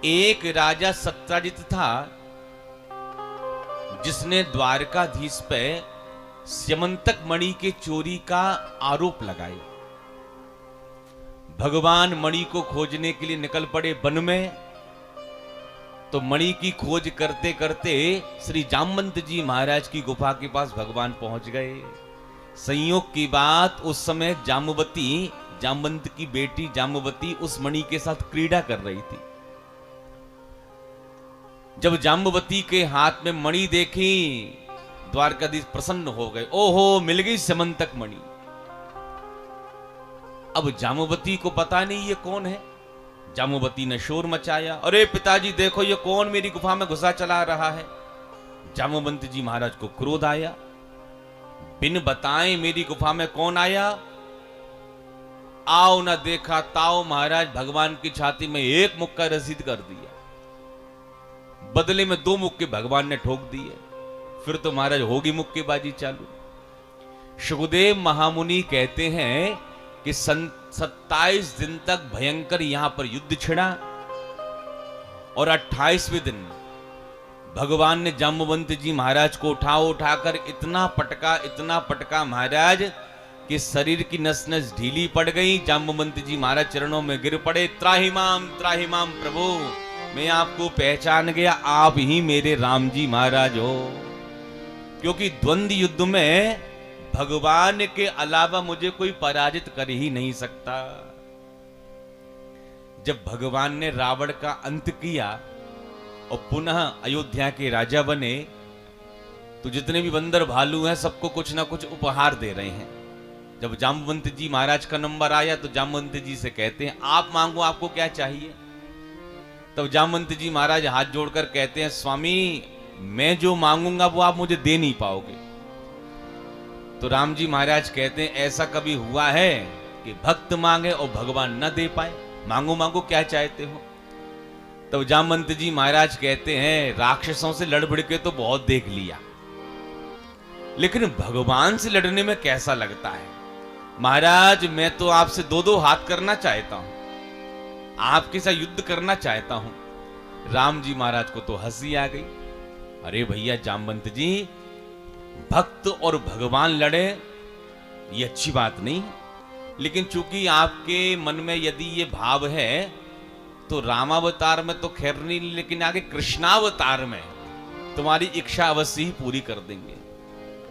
एक राजा सत्यजित था जिसने द्वारकाधीश पे स्यमंतक मणि के चोरी का आरोप लगाया। भगवान मणि को खोजने के लिए निकल पड़े वन में। तो मणि की खोज करते करते श्री जामवंत जी महाराज की गुफा के पास भगवान पहुंच गए। संयोग की बात, उस समय जामवंत की बेटी जाम्बवती उस मणि के साथ क्रीड़ा कर रही थी। जब जाम्बवती के हाथ में मणि देखी, द्वारकाधीश प्रसन्न हो गए। ओहो, मिल गई स्यमंतक मणि। अब जाम्बवती को पता नहीं ये कौन है। जाम्बवती ने शोर मचाया, अरे पिताजी देखो ये कौन मेरी गुफा में घुसा चला रहा है। जाम्बवंत जी महाराज को क्रोध आया, बिन बताए मेरी गुफा में कौन आया। आओ ना देखा ताओ, महाराज भगवान की छाती में एक मुक्का रसीद कर दिया। बदले में 2 मुक्के भगवान ने ठोक दिए। फिर तो महाराज होगी मुक्केबाजी चालू। सुखदेव महामुनि कहते हैं कि 27 दिन तक भयंकर यहां पर युद्ध छिड़ा और 28वें दिन भगवान ने जाम्बवंत जी महाराज को उठाकर इतना पटका महाराज कि शरीर की नस नस ढीली पड़ गई। जाम्बवंत जी महाराज चरणों में गिर पड़े। त्राहिमाम प्रभु, मैं आपको पहचान गया, आप ही मेरे राम जी महाराज हो। क्योंकि द्वंद्व युद्ध में भगवान के अलावा मुझे कोई पराजित कर ही नहीं सकता। जब भगवान ने रावण का अंत किया और पुनः अयोध्या के राजा बने, तो जितने भी बंदर भालू हैं सबको कुछ ना कुछ उपहार दे रहे हैं। जब जाम्बवंत जी महाराज का नंबर आया तो जाम्बवंत जी से कहते हैं, आप मांगो, आपको क्या चाहिए। तब जाम्बवंत जी महाराज हाथ जोड़कर कहते हैं, स्वामी मैं जो मांगूंगा वो आप मुझे दे नहीं पाओगे। तो राम जी महाराज कहते हैं, ऐसा कभी हुआ है कि भक्त मांगे और भगवान न दे पाए। मांगो मांगो, क्या चाहते हो। तब जाम्बवंत जी महाराज कहते हैं, राक्षसों से लड़ भिड़ के तो बहुत देख लिया, लेकिन भगवान से लड़ने में कैसा लगता है। महाराज मैं तो आपसे 2-2 हाथ करना चाहता हूं, आपके साथ युद्ध करना चाहता हूं। राम जी महाराज को तो हंसी आ गई। अरे भैया जाम्बवंत जी, भक्त और भगवान लड़े ये अच्छी बात नहीं, लेकिन चूंकि आपके मन में यदि ये भाव है तो रामावतार में तो खैर नहीं, लेकिन आगे कृष्णावतार में तुम्हारी इच्छा अवश्य ही पूरी कर देंगे।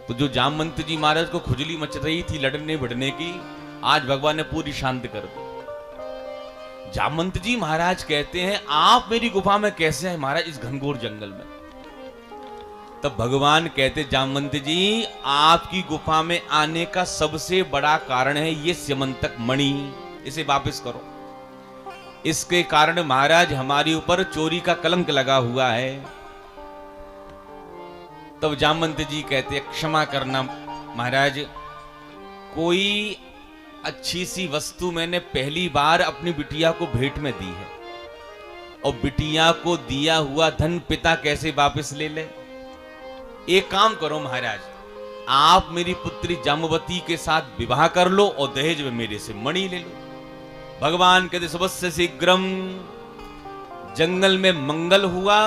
तो जो जाम्बवंत जी महाराज को खुजली मच रही थी लड़ने भिड़ने की, आज भगवान ने पूरी शांत कर दी। जाम्बवंत जी महाराज कहते हैं, आप मेरी गुफा में कैसे हैं महाराज, इस घनघोर जंगल में। तब भगवान कहते, जाम्बवंत जी आपकी गुफा में आने का सबसे बड़ा कारण है ये स्यमंतक मणि, इसे वापस करो। इसके कारण महाराज हमारे ऊपर चोरी का कलंक लगा हुआ है। तब जाम्बवंत जी कहते, क्षमा करना महाराज, कोई अच्छी सी वस्तु मैंने पहली बार अपनी बिटिया को भेंट में दी है, और बिटिया को दिया हुआ धन पिता कैसे वापस ले ले। एक काम करो महाराज, आप मेरी पुत्री जाम्बवती के साथ विवाह कर लो और दहेज में मेरे से मणि ले लो। भगवान कहते, सबसे शीघ्रम जंगल में मंगल हुआ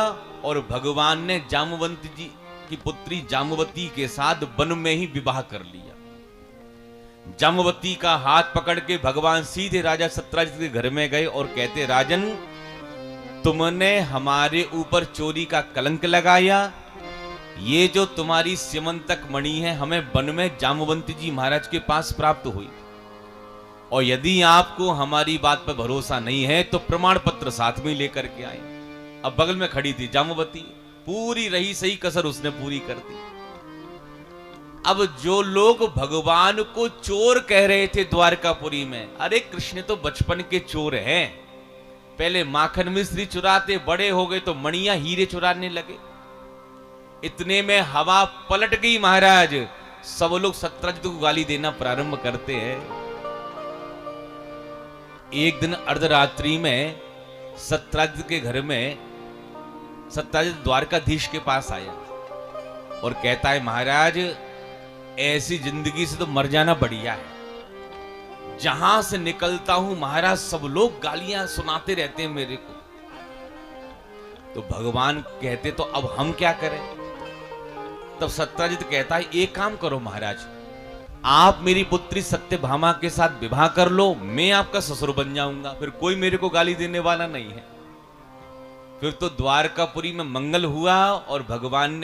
और भगवान ने जाम्बवंत जी की पुत्री जाम्बवती के साथ वन में ही विवाह कर लिया। जाम्बवती का हाथ पकड़ के भगवान सीधे राजा सत्यजित के घर में गए और कहते, राजन तुमने हमारे ऊपर चोरी का कलंक लगाया, ये जो तुम्हारी स्यमंतक मणि है हमें वन में जाम्बवंत जी महाराज के पास प्राप्त हुई, और यदि आपको हमारी बात पर भरोसा नहीं है तो प्रमाण पत्र साथ में लेकर के आए। अब बगल में खड़ी थी जाम्बवती, पूरी रही सही कसर उसने पूरी कर दी। अब जो लोग भगवान को चोर कह रहे थे द्वारकापुरी में, अरे कृष्ण तो बचपन के चोर हैं, पहले माखन मिश्री चुराते, बड़े हो गए तो मणियां हीरे चुराने लगे। इतने में हवा पलट गई महाराज, सब लोग सत्यजित को गाली देना प्रारंभ करते हैं। एक दिन अर्धरात्रि में सत्यजित के घर में सत्यजित द्वारकाधीश के पास आया और कहता है, महाराज ऐसी जिंदगी से तो मर जाना बढ़िया है। जहां से निकलता हूं महाराज सब लोग गालियां सुनाते रहते हैं मेरे को। तो भगवान कहते तो अब हम क्या करें। तब सत्यजित कहता है एक काम करो महाराज, आप मेरी पुत्री सत्यभामा के साथ विवाह कर लो, मैं आपका ससुर बन जाऊंगा, फिर कोई मेरे को गाली देने वाला नहीं है। फिर तो द्वारकापुरी में मंगल हुआ और भगवान ने